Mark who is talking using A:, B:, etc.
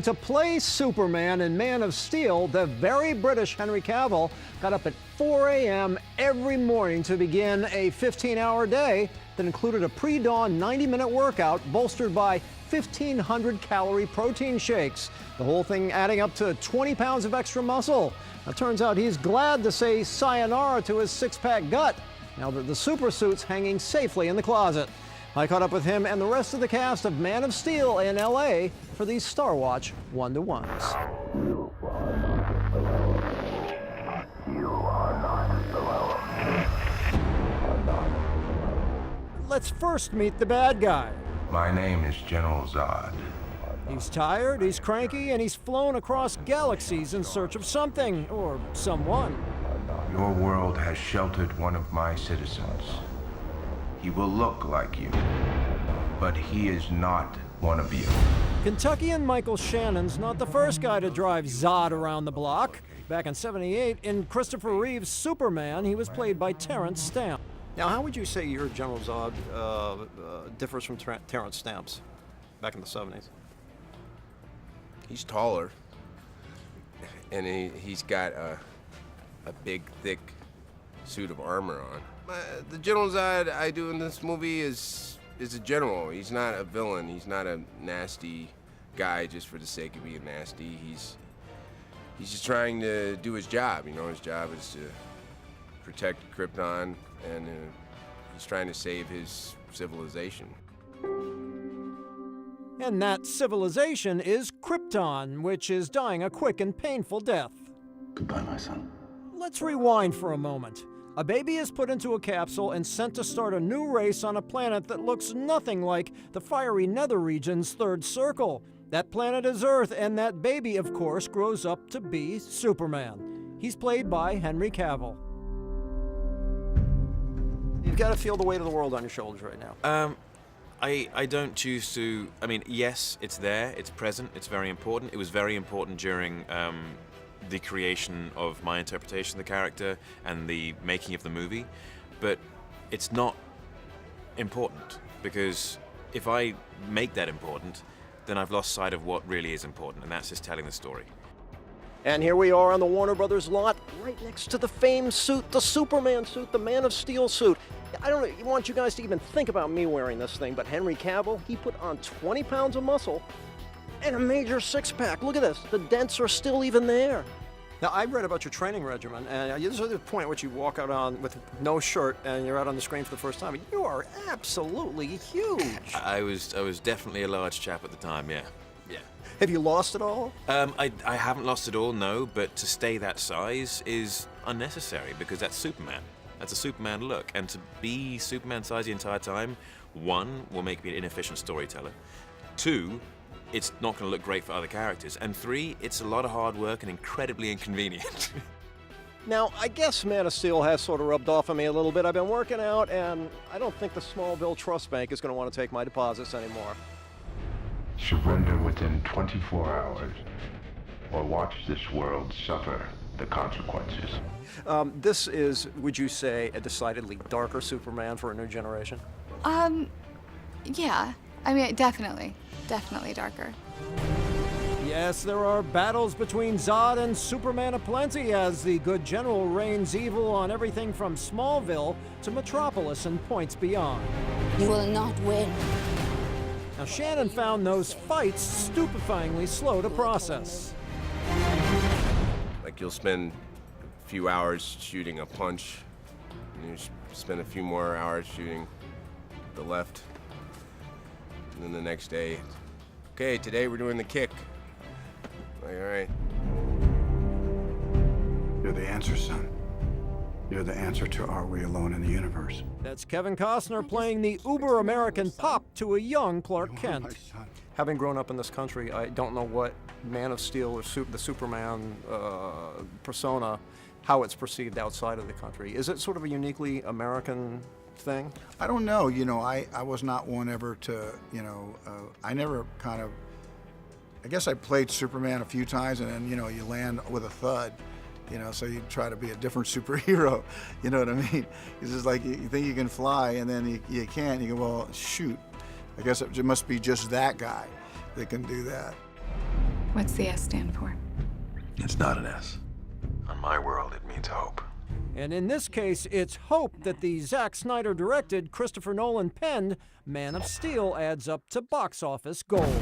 A: to play Superman in Man of Steel, the very British Henry Cavill got up at 4 a.m. every morning to begin a 15-hour day that included a pre-dawn 90-minute workout bolstered by 1,500-calorie protein shakes. The whole thing adding up to 20 pounds of extra muscle. Now, it turns out he's glad to say sayonara to his six-pack gut now that the supersuit's hanging safely in the closet. I caught up with him and the rest of the cast of Man of Steel in L.A. for these Starwatch one-to-ones. Let's first meet the bad guy.
B: My name is General Zod.
A: He's tired, he's cranky, and he's flown across galaxies in search of something, or someone.
B: Your world has sheltered one of my citizens. He will look like you, but he is not one of you.
A: Kentuckian Michael Shannon's not the first guy to drive Zod around the block. Back in '78, in Christopher Reeve's Superman, he was played by Terrence Stamp. Now, how would you say your General Zod differs from Terrence Stamp's back in the '70s?
C: He's taller, and he's got a big, thick suit of armor on. The General Zod I do in this movie is a general. He's not a villain. He's not a nasty guy just for the sake of being nasty. He's just trying to do his job. You know, his job is to protect Krypton, and he's trying to save his civilization.
A: And that civilization is Krypton, which is dying a quick and painful death.
D: Goodbye, my son.
A: Let's rewind for a moment. A baby is put into a capsule and sent to start a new race on a planet that looks nothing like the fiery nether region's third circle. That planet is Earth, and that baby, of course, grows up to be Superman. He's played by Henry Cavill. You've got to feel the weight of the world on your shoulders right now.
E: I don't choose to. I mean, yes, it's there, it's present, it's very important. It was very important during the creation of my interpretation of the character and the making of the movie, but it's not important, because if I make that important, then I've lost sight of what really is important, and that's just telling the story.
A: And here we are on the Warner Brothers lot, right next to the famed suit, the Superman suit, the Man of Steel suit. I don't want you guys to even think about me wearing this thing, but Henry Cavill, he put on 20 pounds of muscle and a major six-pack. Look at this. The dents are still even there. Now, I read about your training regimen, and this is the point at which you walk out on with no shirt and you're out on the screen for the first time. You are absolutely huge.
E: I was definitely a large chap at the time, yeah. Yeah.
A: Have you lost it all?
E: I haven't lost it all, no, but to stay that size is unnecessary, because that's Superman. That's a Superman look, and to be Superman size the entire time, one, will make me an inefficient storyteller. Two, it's not going to look great for other characters. And three, it's a lot of hard work and incredibly inconvenient.
A: Now, I guess Man of Steel has sort of rubbed off on me a little bit. I've been working out, and I don't think the Smallville Trust Bank is going to want to take my deposits anymore.
B: Surrender within 24 hours, or watch this world suffer the consequences.
A: This is, would you say, a decidedly darker Superman for a new generation?
F: Yeah. I mean, definitely darker.
A: Yes, there are battles between Zod and Superman aplenty as the good general reigns evil on everything from Smallville to Metropolis and points beyond.
G: You will not win.
A: Now, Shannon found those fights stupefyingly slow to process.
C: Like, you'll spend a few hours shooting a punch, and you spend a few more hours shooting the left. And then the next day, okay, today we're doing the kick. Like, all right.
D: You're the answer, son. You're the answer to Are We Alone in the Universe?
A: That's Kevin Costner playing the uber-American pop to a young Clark Kent. Having grown up in this country, I don't know what Man of Steel or the Superman persona, how it's perceived outside of the country. Is it sort of a uniquely American thing?
D: I don't know. You know, I was not one ever to, I never kind of, I guess I played Superman a few times, and then, you land with a thud. So you try to be a different superhero, you know what I mean? It's just like you think you can fly, and then you can't. You go, well, shoot. I guess it must be just that guy that can do that.
F: What's the S stand for?
H: It's not an S. On my world, it means hope.
A: And in this case, it's hope that the Zack Snyder directed, Christopher Nolan penned Man of Steel adds up to box office gold.